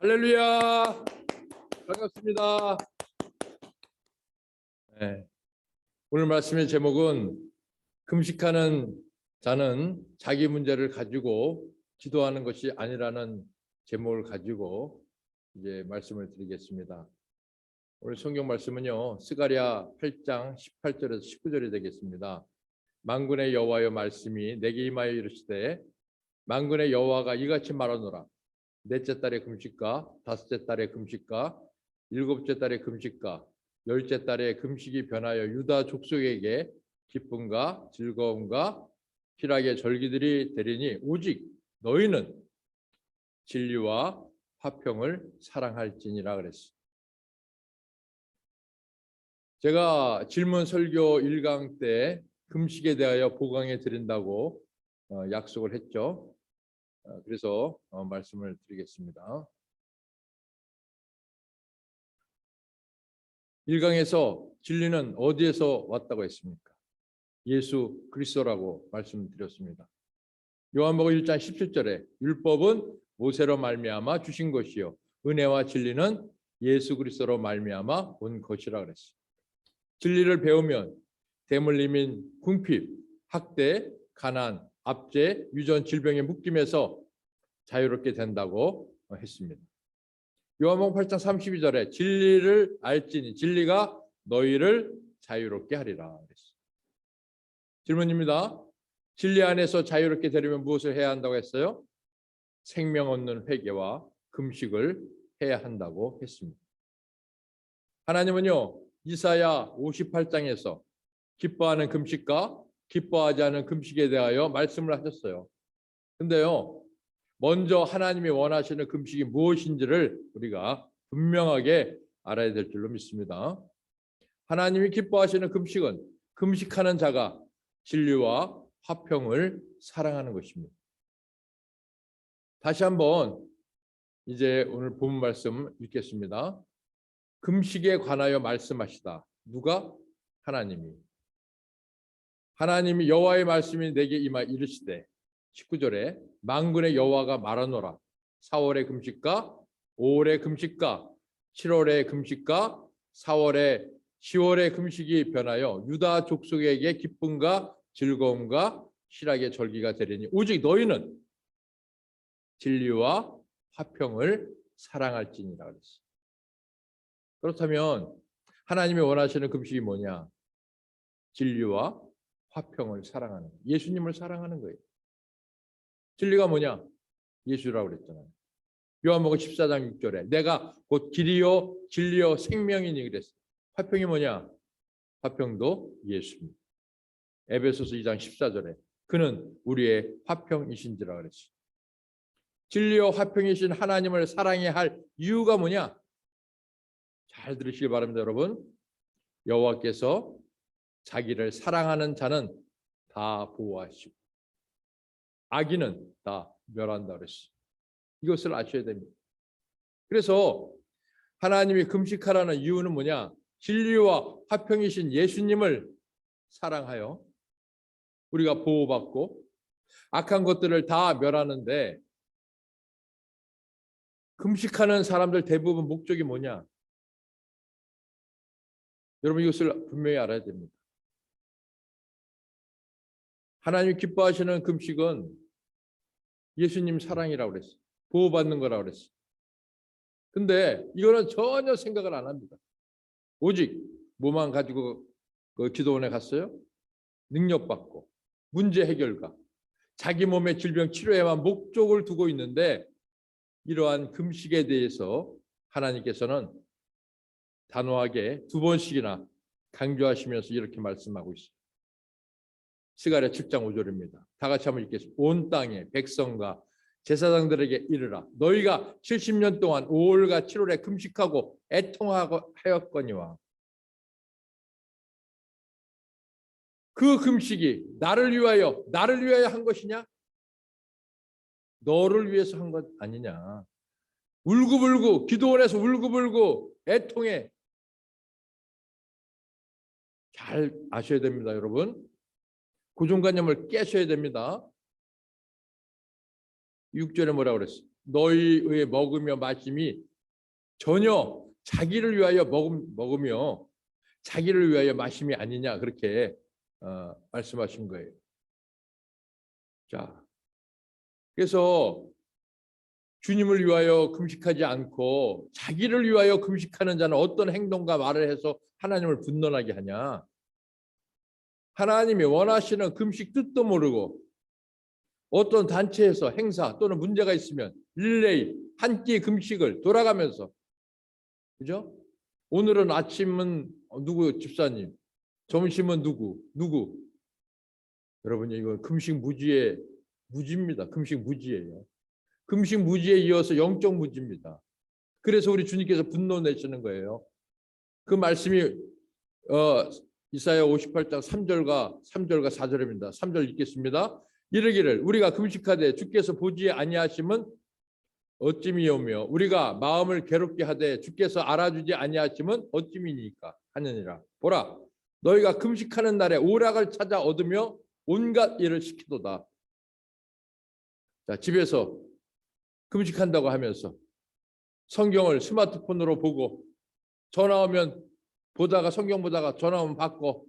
할렐루야! 반갑습니다. 네, 오늘 말씀의 제목은 금식하는 자는 자기 문제를 가지고 기도하는 것이 아니라는 제목을 가지고 이제 말씀을 드리겠습니다. 오늘 성경 말씀은요, 스가랴 8장 18절에서 19절이 되겠습니다. 만군의 여호와여 말씀이 내게 임하여 이르시되 만군의 여호와가 이같이 말하노라. 넷째 달에 금식과 다섯째 달에 금식과 일곱째 달에 금식과 열째 달에 금식이 변하여 유다 족속에게 기쁨과 즐거움과 희락의 절기들이 되리니 오직 너희는 진리와 화평을 사랑할지니라 그랬어요. 제가 질문 설교 1강 때 금식에 대하여 보강해 드린다고 약속을 했죠. 그래서 말씀을 드리겠습니다. 1강에서 진리는 어디에서 왔다고 했습니까? 예수 그리스도라고 말씀드렸습니다. 요한복음 1장 17절에 율법은 모세로 말미암아 주신 것이요 은혜와 진리는 예수 그리스도로 말미암아 온 것이라 그랬어요. 진리를 배우면 대물림인 궁핍, 학대, 가난, 압제, 유전, 질병의 묶임에서 자유롭게 된다고 했습니다. 요한복음 8장 32절에 진리를 알지니 진리가 너희를 자유롭게 하리라 그랬어요. 질문입니다. 진리 안에서 자유롭게 되려면 무엇을 해야 한다고 했어요? 생명 얻는 회개와 금식을 해야 한다고 했습니다. 하나님은요, 이사야 58장에서 기뻐하는 금식과 기뻐하지 않은 금식에 대하여 말씀을 하셨어요. 근데요, 먼저 하나님이 원하시는 금식이 무엇인지를 우리가 분명하게 알아야 될 줄로 믿습니다. 하나님이 기뻐하시는 금식은 금식하는 자가 진리와 화평을 사랑하는 것입니다. 다시 한번 이제 오늘 본문 말씀 읽겠습니다. 금식에 관하여 말씀하시다. 누가? 하나님이 여호와의 말씀이 내게 임하 이르시되 19절에 만군의 여호와가 말하노라. 4월의 금식과 5월의 금식과 7월의 금식과 4월의 10월의 금식이 변하여 유다 족속에게 기쁨과 즐거움과 희락의 절기가 되리니 오직 너희는 진리와 화평을 사랑할지니라 그랬어요. 그렇다면 하나님이 원하시는 금식이 뭐냐? 진리와 화평을 사랑하는 거예요. 예수님을 사랑하는 거예요. 진리가 뭐냐? 예수라고 그랬잖아요. 요한복음 14장 6절에 내가 곧 길이요 진리요 생명이니 그랬어요. 화평이 뭐냐? 화평도 예수입니다. 에베소서 2장 14절에 그는 우리의 화평이신지라 그랬어요. 진리요 화평이신 하나님을 사랑해야 할 이유가 뭐냐? 잘 들으시기 바랍니다, 여러분. 여호와께서 자기를 사랑하는 자는 다 보호하시고 악인은 다 멸한다 그랬어요. 이것을 아셔야 됩니다. 그래서 하나님이 금식하라는 이유는 뭐냐? 진리와 화평이신 예수님을 사랑하여 우리가 보호받고 악한 것들을 다 멸하는데 금식하는 사람들 대부분 목적이 뭐냐? 여러분 이것을 분명히 알아야 됩니다. 하나님이 기뻐하시는 금식은 예수님 사랑이라고 그랬어요. 보호받는 거라고 그랬어요. 근데 이거는 전혀 생각을 안 합니다. 오직 뭐만 가지고 그 기도원에 갔어요? 능력받고 문제 해결과 자기 몸의 질병 치료에만 목적을 두고 있는데 이러한 금식에 대해서 하나님께서는 단호하게 2번씩이나 강조하시면서 이렇게 말씀하고 있어요. 스가랴 7장 5절입니다. 다 같이 한번 읽겠습니다. 온 땅의 백성과 제사장들에게 이르라. 너희가 70년 동안 5월과 7월에 금식하고 애통하고 하였거니와 그 금식이 나를 위하여 한 것이냐? 너를 위해서 한 것 아니냐? 울고불고 기도원에서 울고불고 애통해. 잘 아셔야 됩니다, 여러분. 고정관념을 깨셔야 됩니다. 6절에 뭐라고 그랬어요? 너희의 먹으며 마심이 전혀 자기를 위하여 먹으며 자기를 위하여 마심이 아니냐, 그렇게 말씀하신 거예요. 자, 그래서 주님을 위하여 금식하지 않고 자기를 위하여 금식하는 자는 어떤 행동과 말을 해서 하나님을 분노하게 하냐? 하나님이 원하시는 금식 뜻도 모르고 어떤 단체에서 행사 또는 문제가 있으면 릴레이 한 끼 금식을 돌아가면서, 그죠? 오늘은 아침은 누구 집사님, 점심은 누구. 여러분, 이거 금식 무지입니다. 금식 무지예요. 금식 무지에 이어서 영적 무지입니다. 그래서 우리 주님께서 분노 내시는 거예요. 그 말씀이 이사야 58장 3절과 4절입니다. 3절 읽겠습니다. 이르기를 우리가 금식하되 주께서 보지 아니하심은 어찌미오며 우리가 마음을 괴롭게 하되 주께서 알아주지 아니하심은 어찌미니까 하느니라. 보라, 너희가 금식하는 날에 오락을 찾아 얻으며 온갖 일을 시키도다. 자, 집에서 금식한다고 하면서 성경을 스마트폰으로 보고 전화 오면 보다가 성경 보다가 전화 오면 받고,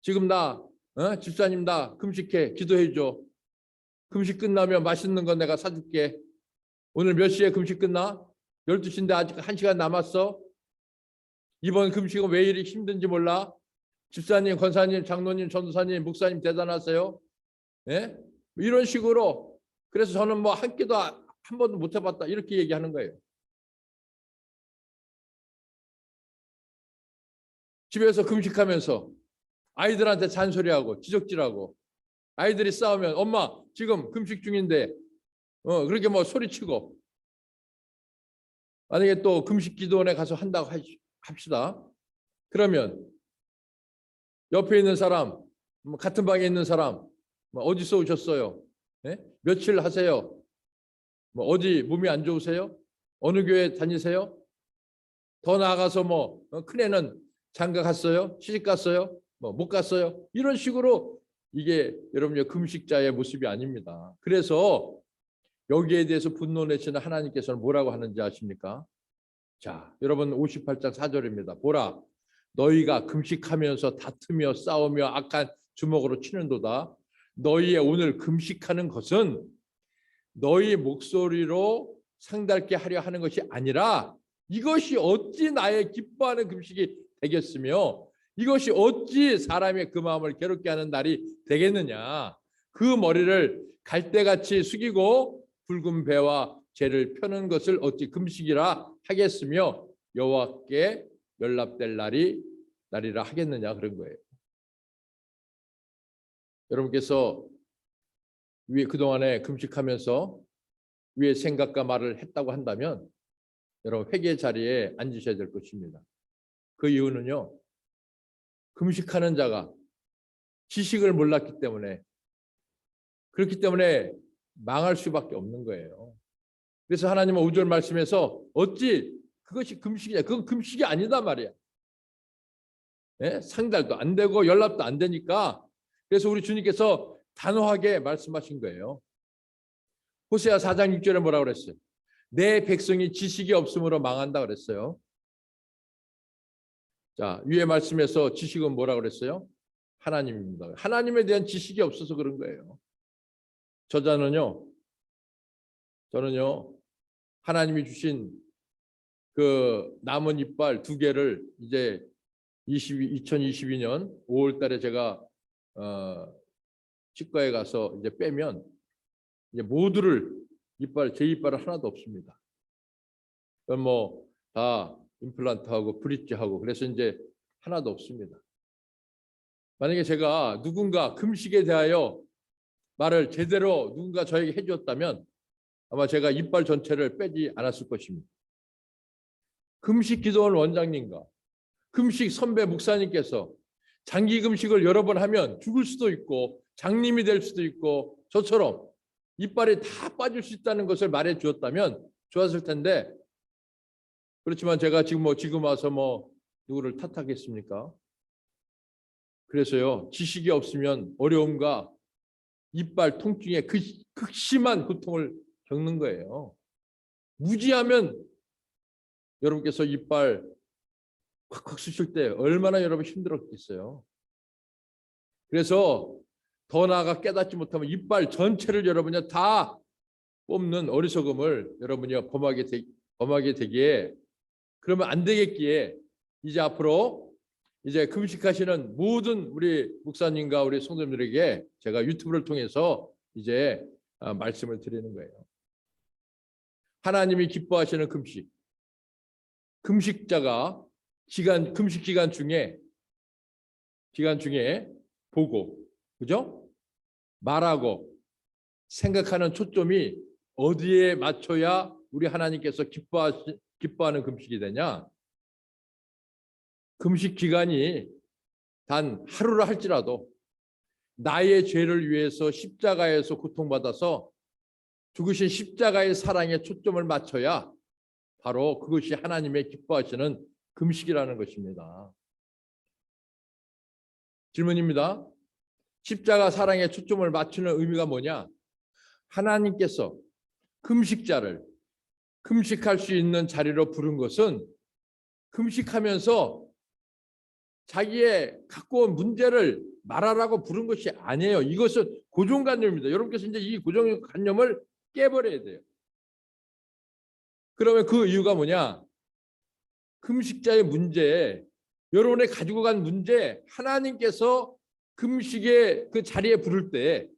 지금 나 집사님 나 금식해 기도해 줘. 금식 끝나면 맛있는 거 내가 사줄게. 오늘 몇 시에 금식 끝나? 12시인데 아직 1시간 남았어. 이번 금식은 왜 이리 힘든지 몰라? 집사님, 권사님, 장로님, 전도사님, 목사님 대단하세요. 예? 이런 식으로. 그래서 저는 뭐 한 끼도 한 번도 못 해봤다 이렇게 얘기하는 거예요. 집에서 금식하면서 아이들한테 잔소리하고 지적질하고, 아이들이 싸우면 엄마 지금 금식 중인데 그렇게 뭐 소리치고, 만약에 또 금식 기도원에 가서 한다고 합시다. 그러면 옆에 있는 사람, 같은 방에 있는 사람, 어디서 오셨어요? 네? 며칠 하세요? 어디 몸이 안 좋으세요? 어느 교회 다니세요? 더 나아가서 큰애는 장가 갔어요? 시집 갔어요? 못 갔어요? 이런 식으로, 이게 여러분의 금식자의 모습이 아닙니다. 그래서 여기에 대해서 분노 내시는 하나님께서는 뭐라고 하는지 아십니까? 자, 여러분 58장 4절입니다. 보라, 너희가 금식하면서 다투며 싸우며 악한 주먹으로 치는도다. 너희의 오늘 금식하는 것은 너희 목소리로 상달게 하려 하는 것이 아니라 이것이 어찌 나의 기뻐하는 금식이 되겠으며 이것이 어찌 사람의 그 마음을 괴롭게 하는 날이 되겠느냐. 그 머리를 갈대같이 숙이고 붉은 배와 죄를 펴는 것을 어찌 금식이라 하겠으며 여호와께 연락될 날이라 하겠느냐, 그런 거예요. 여러분께서 위에 그동안에 금식하면서 위에 생각과 말을 했다고 한다면 여러분 회개 자리에 앉으셔야 될 것입니다. 그 이유는요, 금식하는 자가 지식을 몰랐기 때문에, 그렇기 때문에 망할 수밖에 없는 거예요. 그래서 하나님은 5절 말씀에서 어찌 그것이 금식이냐, 그건 금식이 아니다 말이야. 예? 상달도 안 되고 연락도 안 되니까. 그래서 우리 주님께서 단호하게 말씀하신 거예요. 호세아 4장 6절에 뭐라고 그랬어요? 내 백성이 지식이 없으므로 망한다 그랬어요. 자, 위에 말씀에서 지식은 뭐라고 그랬어요? 하나님입니다. 하나님에 대한 지식이 없어서 그런 거예요. 저는요 하나님이 주신 그 남은 이빨 2개를 이제 2022년 5월 달에 제가 치과에 가서 이제 빼면 이제 모두를 제 이빨은 하나도 없습니다. 그럼 다 임플란트하고 브릿지하고, 그래서 이제 하나도 없습니다. 만약에 제가 누군가 금식에 대하여 말을 제대로 누군가 저에게 해주었다면 아마 제가 이빨 전체를 빼지 않았을 것입니다. 금식 기도원 원장님과 금식 선배 목사님께서 장기 금식을 여러 번 하면 죽을 수도 있고 장님이 될 수도 있고 저처럼 이빨이 다 빠질 수 있다는 것을 말해 주었다면 좋았을 텐데, 그렇지만 제가 지금 와서 누구를 탓하겠습니까? 그래서요, 지식이 없으면 어려움과 이빨 통증에 극심한 고통을 겪는 거예요. 무지하면 여러분께서 이빨 콱콱 쑤실 때 얼마나 여러분 힘들었겠어요. 그래서 더 나아가 깨닫지 못하면 이빨 전체를 여러분이 다 뽑는 어리석음을 여러분이 범하게 되기에, 그러면 안 되겠기에 이제 앞으로 이제 금식하시는 모든 우리 목사님과 우리 성도님들에게 제가 유튜브를 통해서 이제 말씀을 드리는 거예요. 하나님이 기뻐하시는 금식, 금식자가 금식 기간 중에 보고, 그죠? 말하고 생각하는 초점이 어디에 맞춰야 우리 하나님께서 기뻐하는 금식이 되냐? 금식 기간이 단 하루라 할지라도 나의 죄를 위해서 십자가에서 고통받아서 죽으신 십자가의 사랑에 초점을 맞춰야 바로 그것이 하나님의 기뻐하시는 금식이라는 것입니다. 질문입니다. 십자가 사랑에 초점을 맞추는 의미가 뭐냐? 하나님께서 금식자를 금식할 수 있는 자리로 부른 것은 금식하면서 자기의 갖고 온 문제를 말하라고 부른 것이 아니에요. 이것은 고정관념입니다. 여러분께서 이제 이 고정관념을 깨버려야 돼요. 그러면 그 이유가 뭐냐? 금식자의 문제, 여러분이 가지고 간 문제, 하나님께서 금식의 그 자리에 부를 때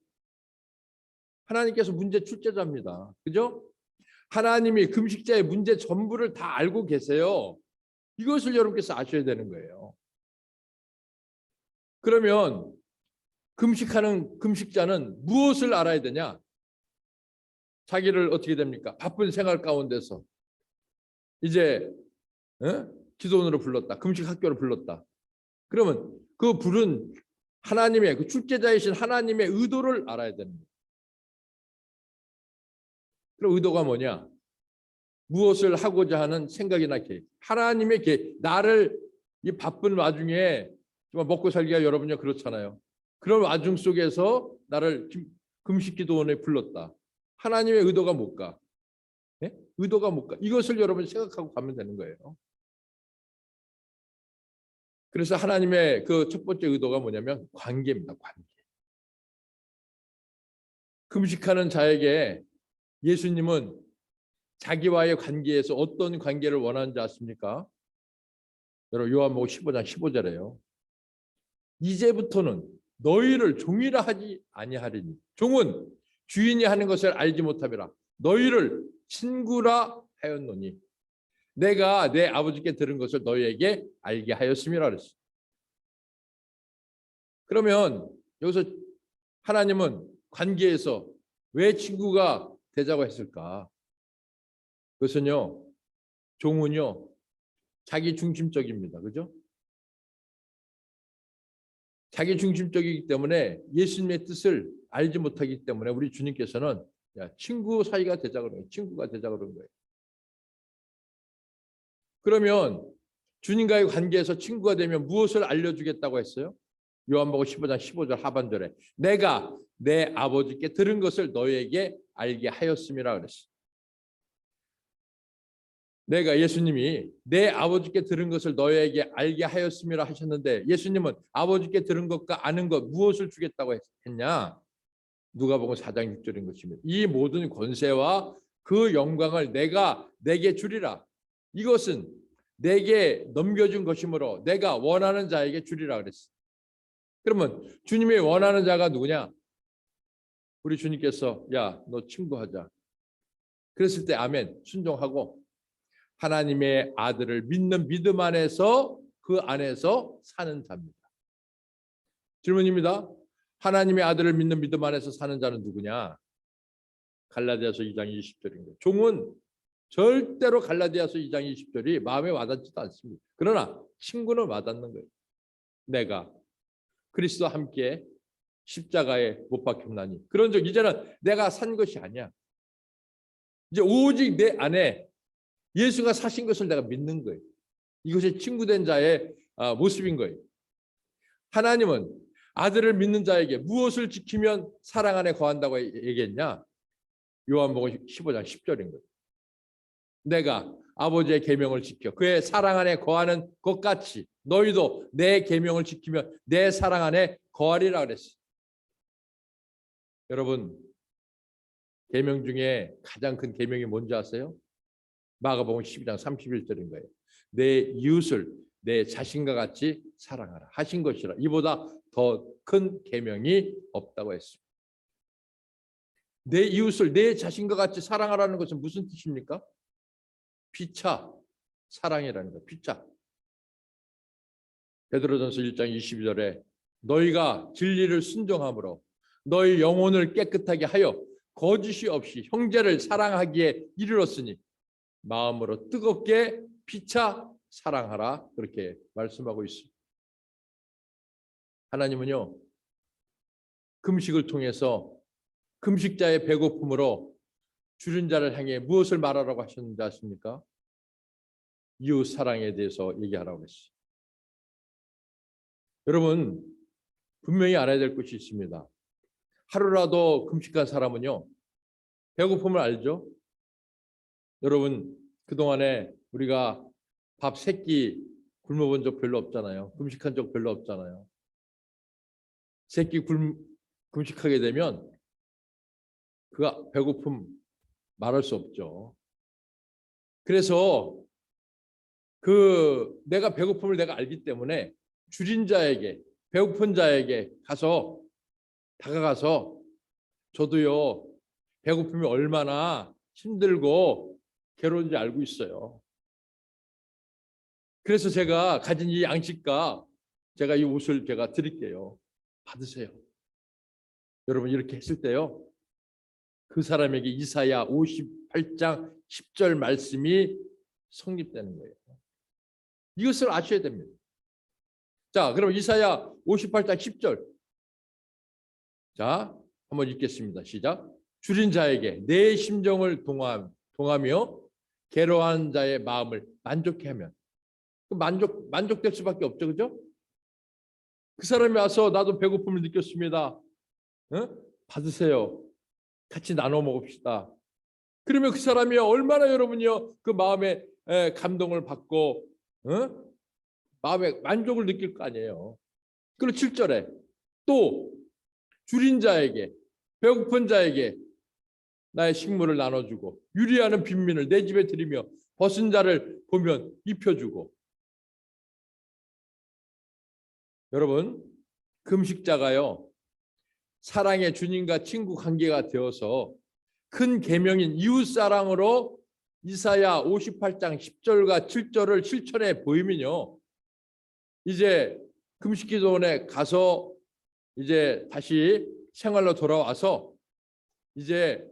하나님께서 문제 출제자입니다. 그죠? 하나님이 금식자의 문제 전부를 다 알고 계세요. 이것을 여러분께서 아셔야 되는 거예요. 그러면 금식하는 금식자는 무엇을 알아야 되냐? 자기를 어떻게 됩니까? 바쁜 생활 가운데서 이제 기도원으로 불렀다. 금식 학교로 불렀다. 그러면 그 부른 하나님의 그 출제자이신 하나님의 의도를 알아야 됩니다. 그럼 의도가 뭐냐? 무엇을 하고자 하는 생각이나 계획. 하나님의 계획. 나를 이 바쁜 와중에 먹고 살기가 여러분이 그렇잖아요. 그런 와중 속에서 나를 금식 기도원에 불렀다. 하나님의 의도가 뭘까? 네? 의도가 뭘까? 이것을 여러분이 생각하고 가면 되는 거예요. 그래서 하나님의 그 첫 번째 의도가 뭐냐면 관계입니다. 관계. 금식하는 자에게 예수님은 자기와의 관계에서 어떤 관계를 원하는지 아십니까? 여러분 요한복음 15장 15절에요. 이제부터는 너희를 종이라 하지 아니하리니 종은 주인이 하는 것을 알지 못함이라 너희를 친구라 하였노니 내가 내 아버지께 들은 것을 너희에게 알게 하였음이라 그랬어요. 그러면 여기서 하나님은 관계에서 왜 친구가 되자고 했을까? 그것은요, 종은요, 자기 중심적입니다. 그죠? 자기 중심적이기 때문에 예수님의 뜻을 알지 못하기 때문에 우리 주님께서는 친구 사이가 되자 그런 거예요. 친구가 되자 그런 거예요. 그러면 주님과의 관계에서 친구가 되면 무엇을 알려주겠다고 했어요? 요한복음 15장 15절 하반절에 내가 내 아버지께 들은 것을 너희에게 알게 하였음이라 그랬어요. 내가 예수님이 내 아버지께 들은 것을 너희에게 알게 하였음이라 하셨는데 예수님은 아버지께 들은 것과 아는 것 무엇을 주겠다고 했냐? 누가복음 4장 6절인 것입니다. 이 모든 권세와 그 영광을 내가 내게 주리라. 이것은 내게 넘겨준 것이므로 내가 원하는 자에게 주리라 그랬어요. 그러면 주님이 원하는 자가 누구냐? 우리 주님께서 야, 너 친구하자. 그랬을 때 아멘 순종하고 하나님의 아들을 믿는 믿음 안에서 그 안에서 사는 자입니다. 질문입니다. 하나님의 아들을 믿는 믿음 안에서 사는 자는 누구냐? 갈라디아서 2장 20절인 거예요. 종은 절대로 갈라디아서 2장 20절이 마음에 와닿지도 않습니다. 그러나 친구는 와닿는 거예요. 내가 그리스도와 함께 십자가에 못 박혔나니 그런 적 이제는 내가 산 것이 아니야. 이제 오직 내 안에 예수가 사신 것을 내가 믿는 거예요. 이것이 친구된 자의 모습인 거예요. 하나님은 아들을 믿는 자에게 무엇을 지키면 사랑 안에 거한다고 얘기했냐? 요한복음 15장 10절인 거예요. 내가 아버지의 계명을 지켜 그의 사랑 안에 거하는 것 같이 너희도 내 계명을 지키며 내 사랑 안에 거하리라 그랬어. 여러분, 계명 중에 가장 큰 계명이 뭔지 아세요? 마가복음 12장 31절인 거예요. 내 이웃을 내 자신과 같이 사랑하라 하신 것이라. 이보다 더 큰 계명이 없다고 했습니다. 내 이웃을 내 자신과 같이 사랑하라는 것은 무슨 뜻입니까? 피차 사랑이라는 거. 피차. 베드로전서 1장 22절에 너희가 진리를 순종함으로 너희 영혼을 깨끗하게 하여 거짓이 없이 형제를 사랑하기에 이르렀으니 마음으로 뜨겁게 피차 사랑하라 그렇게 말씀하고 있습니다. 하나님은요 금식을 통해서 금식자의 배고픔으로 줄인 자를 향해 무엇을 말하라고 하셨는지 아십니까? 이웃 사랑에 대해서 얘기하라고 했어요. 여러분 분명히 알아야 될 것이 있습니다. 하루라도 금식한 사람은요 배고픔을 알죠? 여러분 그동안에 우리가 밥 3끼 굶어본 적 별로 없잖아요. 금식한 적 별로 없잖아요. 3끼 금식하게 되면 그 배고픔 말할 수 없죠. 그래서 내가 배고픔을 내가 알기 때문에 줄인 자에게 배고픈 자에게 다가가서 저도요 배고픔이 얼마나 힘들고 괴로운지 알고 있어요. 그래서 제가 가진 이 양식과 제가 이 옷을 제가 드릴게요. 받으세요. 여러분 이렇게 했을 때요. 그 사람에게 이사야 58장 10절 말씀이 성립되는 거예요. 이것을 아셔야 됩니다. 자, 그럼 이사야 58장 10절. 자, 한번 읽겠습니다. 시작. 줄인 자에게 내 심정을 동하며 괴로워하는 자의 마음을 만족해 하면 만족될 수밖에 없죠. 그죠? 그 사람이 와서 나도 배고픔을 느꼈습니다. 받으세요. 같이 나눠 먹읍시다. 그러면 그 사람이 얼마나 여러분이요 그 마음에 감동을 받고 마음에 만족을 느낄 거 아니에요. 그리고 7절에 또 줄인 자에게 배고픈 자에게 나의 식물을 나눠주고 유리하는 빈민을 내 집에 들이며 벗은 자를 보면 입혀주고. 여러분 금식자가요 사랑의 주님과 친구 관계가 되어서 큰 계명인 이웃사랑으로 이사야 58장 10절과 7절을 실천해 보이면요 이제 금식기도원에 가서 이제 다시 생활로 돌아와서 이제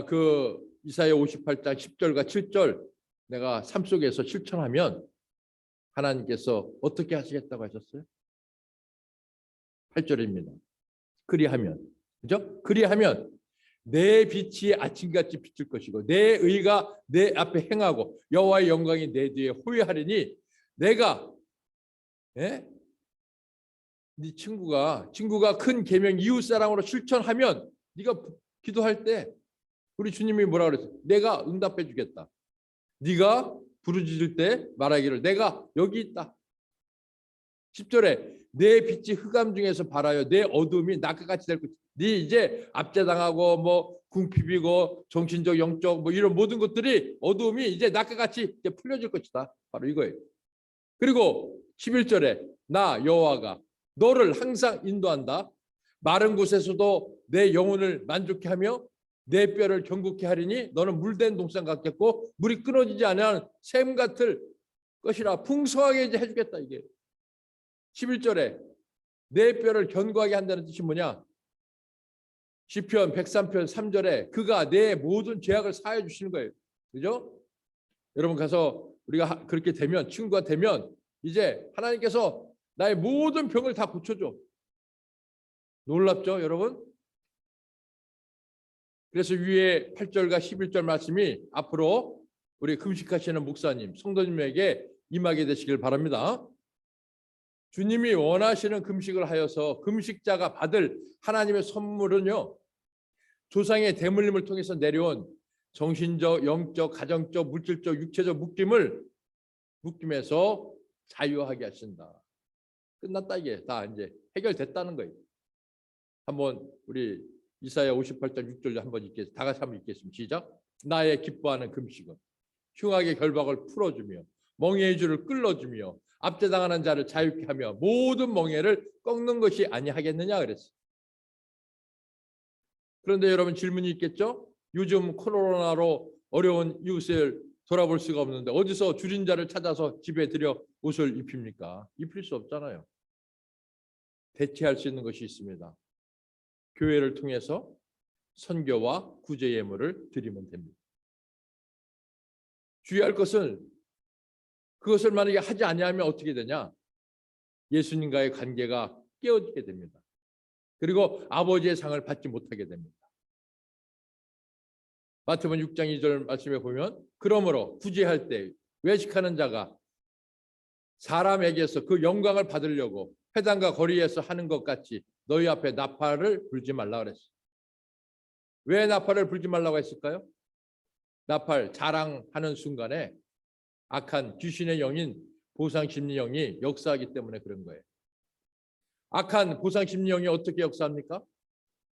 그 이사야 58장 10절과 7절 내가 삶 속에서 실천하면 하나님께서 어떻게 하시겠다고 하셨어요? 8절입니다. 그리하면, 그죠? 그리하면 내 빛이 아침같이 비칠 것이고 내 의가 내 앞에 행하고 여호와의 영광이 내 뒤에 호위하리니 내가 네 친구가 큰 계명 이웃사랑으로 실천하면 네가 기도할 때 우리 주님이 뭐라 그랬어요? 내가 응답해 주겠다. 네가 부르짖을 때 말하기를 내가 여기 있다. 10절에 내 빛이 흑암 중에서 발하여 내 어둠이 낮과 같이 될 것이다. 네 이제 압제당하고 뭐 궁핍이고 정신적 영적 뭐 이런 모든 것들이 어둠이 이제 낮과 같이 이제 풀려질 것이다. 바로 이거예요. 그리고 11절에 나 여호와가 너를 항상 인도한다. 마른 곳에서도 내 영혼을 만족케 하며 내 뼈를 경고케 하리니 너는 물된 동산 같겠고 물이 끊어지지 않은 샘 같을 것이라. 풍성하게 이제 해주겠다. 이게 11절에 내 뼈를 견고하게 한다는 뜻이 뭐냐? 시편 103편 3절에 그가 내 모든 죄악을 사해 주시는 거예요. 그죠? 여러분 가서 우리가 그렇게 되면 친구가 되면 이제 하나님께서 나의 모든 병을 다 고쳐줘. 놀랍죠 여러분? 그래서 위에 8절과 11절 말씀이 앞으로 우리 금식하시는 목사님, 성도님에게 임하게 되시길 바랍니다. 주님이 원하시는 금식을 하여서 금식자가 받을 하나님의 선물은요 조상의 대물림을 통해서 내려온 정신적, 영적, 가정적, 물질적, 육체적 묶임에서 자유하게 하신다. 끝났다. 이게 다 이제 해결됐다는 거예요. 한번 우리 이사야 58장 6절 한번 읽겠습니다. 다 같이 한번 읽겠습니다. 시작. 나의 기뻐하는 금식은 흉악의 결박을 풀어주며 멍에의 줄을 끌어주며 압제당하는 자를 자유케 하며 모든 멍에를 꺾는 것이 아니하겠느냐 그랬어요. 그런데 여러분 질문이 있겠죠? 요즘 코로나로 어려운 이웃을 돌아볼 수가 없는데 어디서 줄인 자를 찾아서 집에 들여 옷을 입힙니까? 입힐 수 없잖아요. 대체할 수 있는 것이 있습니다. 교회를 통해서 선교와 구제 예물을 드리면 됩니다. 주의할 것은 그것을 만약에 하지 아니하면 어떻게 되냐? 예수님과의 관계가 깨어지게 됩니다. 그리고 아버지의 상을 받지 못하게 됩니다. 마태복음 6장 2절 말씀에 보면 그러므로 구제할 때 외식하는 자가 사람에게서 그 영광을 받으려고 회당과 거리에서 하는 것 같이 너희 앞에 나팔을 불지 말라 그랬어요. 왜 나팔을 불지 말라고 했을까요? 나팔 자랑하는 순간에 악한 귀신의 영인 보상심리 영이 역사하기 때문에 그런 거예요. 악한 보상심리 영이 어떻게 역사합니까?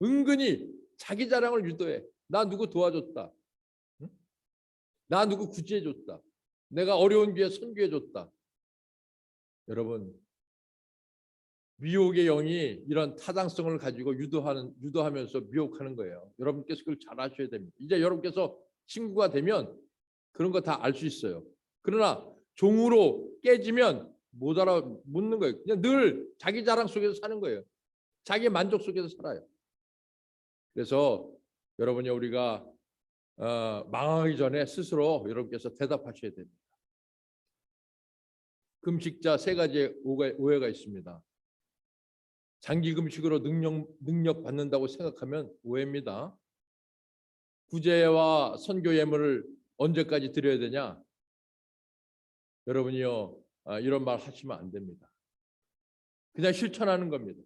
은근히 자기 자랑을 유도해. 나 누구 도와줬다. 응? 나 누구 구제해줬다. 내가 어려운 기회에 선교해줬다. 여러분, 미혹의 영이 이런 타당성을 가지고 유도하면서 미혹하는 거예요. 여러분께서 그걸 잘 아셔야 됩니다. 이제 여러분께서 친구가 되면 그런 거 다 알 수 있어요. 그러나 종으로 깨지면 못 알아묻는 거예요. 그냥 늘 자기 자랑 속에서 사는 거예요. 자기 만족 속에서 살아요. 그래서 여러분이 우리가 망하기 전에 스스로 여러분께서 대답하셔야 됩니다. 금식자 세 가지의 오해가 있습니다. 장기 금식으로 능력 받는다고 생각하면 오해입니다. 구제와 선교 예물을 언제까지 드려야 되냐? 여러분이요 이런 말 하시면 안 됩니다. 그냥 실천하는 겁니다.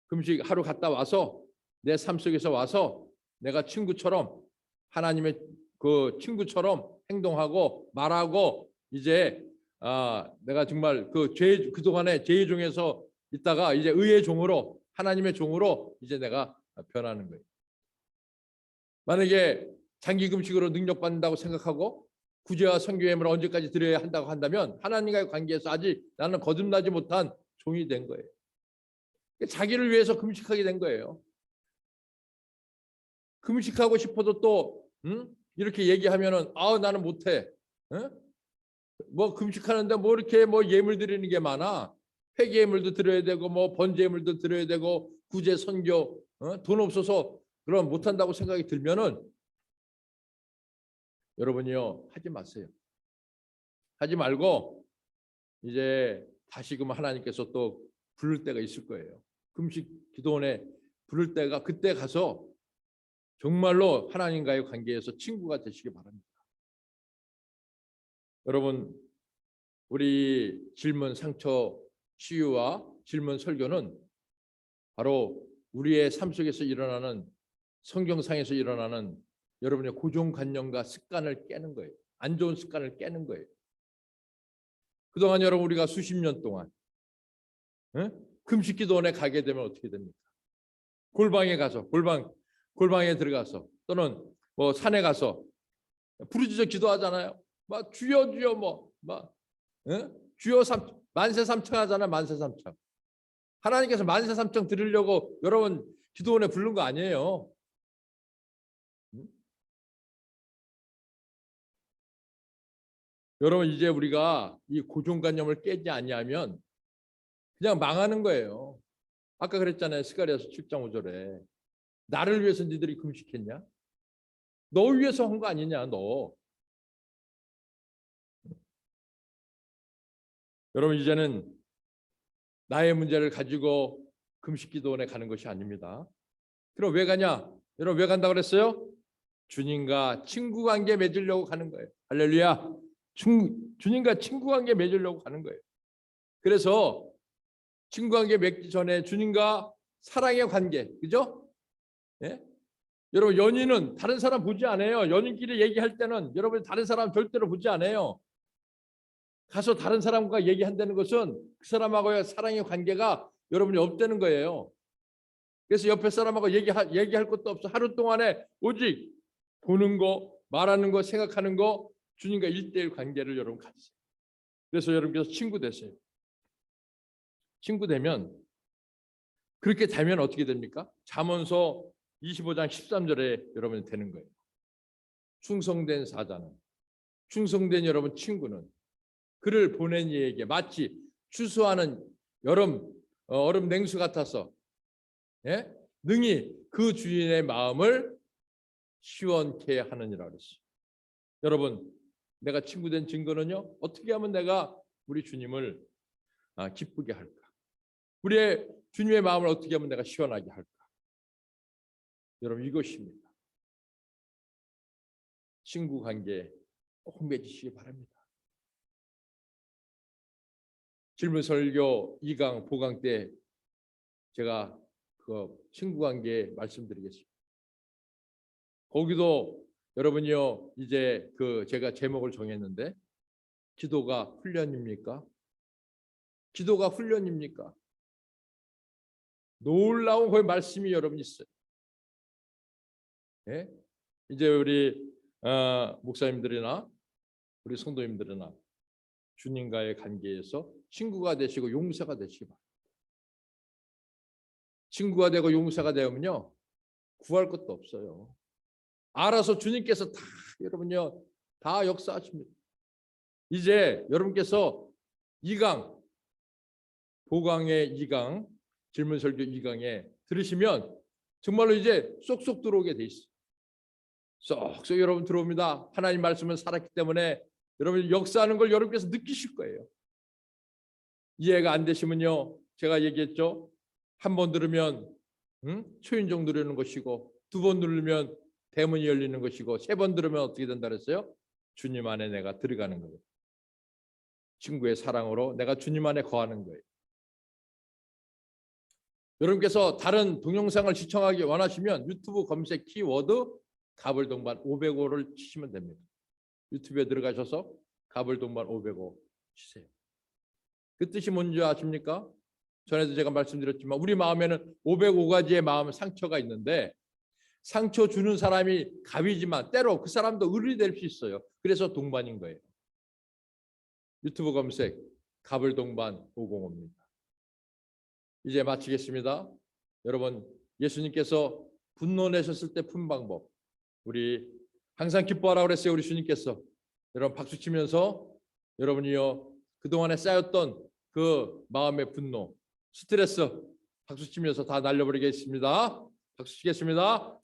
금식 하루 갔다 와서 내 삶 속에서 와서 내가 친구처럼 하나님의 그 친구처럼 행동하고 말하고 이제 내가 정말 그동안의 죄의 종에서 있다가 이제 의의 종으로 하나님의 종으로 이제 내가 변하는 거예요. 만약에 장기 금식으로 능력 받는다고 생각하고 구제와 선교 예물을 언제까지 드려야 한다고 한다면 하나님과의 관계에서 아직 나는 거듭나지 못한 종이 된 거예요. 자기를 위해서 금식하게 된 거예요. 금식하고 싶어도 또 이렇게 얘기하면은 나는 못해. 뭐 금식하는데 뭐 이렇게 뭐 예물 드리는 게 많아. 회개 예물도 드려야 되고 뭐 번제 예물도 드려야 되고 구제 선교 돈 없어서 그럼 못한다고 생각이 들면은 여러분이요 하지 마세요. 하지 말고 이제 다시금 하나님께서 또 부를 때가 있을 거예요. 금식 기도원에 부를 때가 그때 가서 정말로 하나님과의 관계에서 친구가 되시기 바랍니다. 여러분 우리 질문 상처 치유와 질문 설교는 바로 우리의 삶 속에서 일어나는 성경상에서 일어나는 여러분의 고정관념과 습관을 깨는 거예요. 안 좋은 습관을 깨는 거예요. 그동안 여러분 우리가 수십 년 동안 금식기도원에 가게 되면 어떻게 됩니까? 골방에 가서 골방에 들어가서 또는 뭐 산에 가서 부르짖어 기도하잖아요. 막 주여 주여 주여 만세 삼창 하잖아요. 만세 삼창. 하나님께서 만세 삼창 들으려고 여러분 기도원에 부른 거 아니에요. 여러분 이제 우리가 이 고정관념을 깨지 아니하면 그냥 망하는 거예요. 아까 그랬잖아요. 스가랴서 7장 5절에 나를 위해서 너희들이 금식했냐? 너 위해서 한 거 아니냐 너. 여러분 이제는 나의 문제를 가지고 금식기도원에 가는 것이 아닙니다. 그럼 왜 가냐? 여러분 왜 간다고 그랬어요? 주님과 친구 관계 맺으려고 가는 거예요. 할렐루야. 주님과 친구 관계 맺으려고 가는 거예요. 그래서 친구 관계 맺기 전에 주님과 사랑의 관계, 그죠? 예? 여러분 연인은 다른 사람 보지 않아요. 연인끼리 얘기할 때는 여러분 다른 사람 절대로 보지 않아요. 가서 다른 사람과 얘기한다는 것은 그 사람하고의 사랑의 관계가 여러분이 없다는 거예요. 그래서 옆에 사람하고 얘기할 것도 없어. 하루 동안에 오직 보는 거, 말하는 거, 생각하는 거, 주님과 1대1 관계를 여러분 가지세요. 그래서 여러분께서 친구 되세요. 친구 되면 그렇게 되면 어떻게 됩니까? 잠언서 25장 13절에 여러분이 되는 거예요. 충성된 사자는, 충성된 여러분 친구는 그를 보낸 이에게 마치 추수하는 얼음 냉수 같아서 능히 그 주인의 마음을 시원케 하느니라 그랬어요. 여러분, 내가 친구 된 증거는요, 어떻게 하면 내가 우리 주님을 기쁘게 할까? 우리의 주님의 마음을 어떻게 하면 내가 시원하게 할까? 여러분, 이것입니다. 친구 관계 꼭 맺으시기 바랍니다. 질문설교 2강, 보강 때 제가 그 친구 관계 말씀드리겠습니다. 거기도 여러분이요, 이제 제가 제목을 정했는데 기도가 훈련입니까? 기도가 훈련입니까? 놀라운 거의 말씀이 여러분 있어요. 예? 이제 우리 목사님들이나 우리 성도님들이나 주님과의 관계에서 친구가 되시고 용사가 되시기 바랍니다. 친구가 되고 용사가 되면요 구할 것도 없어요. 알아서 주님께서 다 여러분요 다 역사하십니다. 이제 여러분께서 2강 보강의 2강 질문설교 2강에 들으시면 정말로 이제 쏙쏙 들어오게 돼 있어요. 쏙쏙 여러분 들어옵니다. 하나님 말씀을 살았기 때문에 여러분 역사하는 걸 여러분께서 느끼실 거예요. 이해가 안 되시면요 제가 얘기했죠. 한 번 들으면 초인종 누르는 것이고, 2번 누르면 대문이 열리는 것이고, 3번 들으면 어떻게 된다 그랬어요? 주님 안에 내가 들어가는 거예요. 친구의 사랑으로 내가 주님 안에 거하는 거예요. 여러분께서 다른 동영상을 시청하기 원하시면 유튜브 검색 키워드 가불동반 505를 치시면 됩니다. 유튜브에 들어가셔서 가불동반 505 치세요. 그 뜻이 뭔지 아십니까? 전에도 제가 말씀드렸지만 우리 마음에는 505가지의 마음 상처가 있는데, 상처 주는 사람이 갑이지만 때로 그 사람도 을이 될 수 있어요. 그래서 동반인 거예요. 유튜브 검색 가불동반 505입니다. 이제 마치겠습니다. 여러분, 예수님께서 분노 내셨을 때 푼 방법, 우리 항상 기뻐하라고 그랬어요. 우리 주님께서. 여러분 박수 치면서 여러분이요 그동안에 쌓였던 그 마음의 분노, 스트레스 박수 치면서 다 날려버리겠습니다. 박수 치겠습니다.